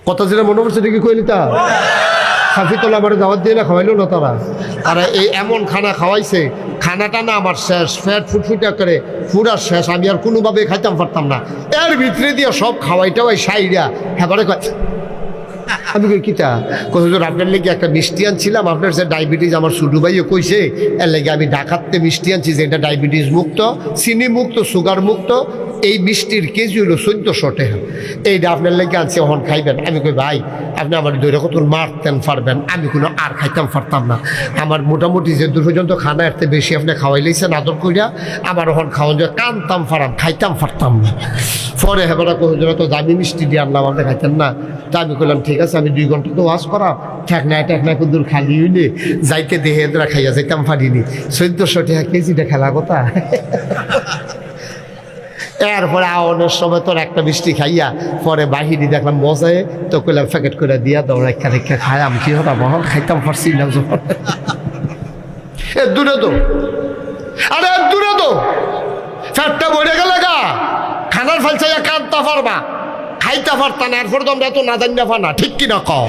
কথা যেটা মনে করছে এটা কি কইলি তা হাফিতলা আমার দাওয়াত দিয়ে না খাওয়াইলো না তারা। আর এই এমন খানা খাওয়াইছে, খানাটা না আমার শেষ, ফ্যাট ফুটফুটা করে পুরা শেষ, আমি আর কোনোভাবে খাইতাম পারতাম না। এর ভিতরে দিয়ে সব খাওয়াইটা ওই সাইডা হ্যাঁ কয়। আমি কই কিতা কতজন আপনার লেগে একটা মিষ্টি আনছিলাম, আপনার যে ডায়াবেটিস আমার ছোটো ভাইও কইছে, এর লেগে আমি ঢাকাতে মিষ্টি আনছি যে এটা ডায়াবেটিস মুক্ত, চিনি মুক্ত, সুগার মুক্ত। এই মিষ্টির কেজি হলো 1400 টাকা, এইটা আপনার লেগে আনছি, ওখান খাইবেন। আমি কই ভাই আপনি আমার দৈরা কত মারতেন পারবেন, আমি কোনো আর খাইতাম পারতাম না। আমার মোটামুটি যে দূর পর্যন্ত খানা এর বেশি আপনি খাওয়াই লাইছেন আদর করিয়া, আমার ওখান খাওয়ান যে কানতাম ফারাম, খাইতাম পারতাম না। পরে হেবারা কতজন তো দামি মিষ্টি দিয়ে আনলাম, আপনি খাইতেন না। তা আমি বললাম ঠিক আছে, আমি 2 ঘন্টা তো ওয়াশ করা, ঠেকনায় টেকনায় কুদুর খালি হইলে যাইতে দেহে এদরা খাইয়া যাইতাম পারিনি। 1400 টাকা কেজিটা খেলা কথা। এরপরে আওয়ানোর সময় তোর একটা মিষ্টি খাইয়া পরে বাহিরি দেখলাম মজায়, তো কইলাম প্যাকেট করে দিয়া দাও, রেখা রেখা খাই। আমি কি হতাম বহন খাইতাম পারছি না যখন। দূরে তো, আরে দূরে তো, ফ্যাটটা বইরে গেলে গা খানার ফেলছাইয়া কাঁদতে পারবা, খাইতে পারতা না। এরপর তোমরা তো না জানি না, ঠিক কিনা কও।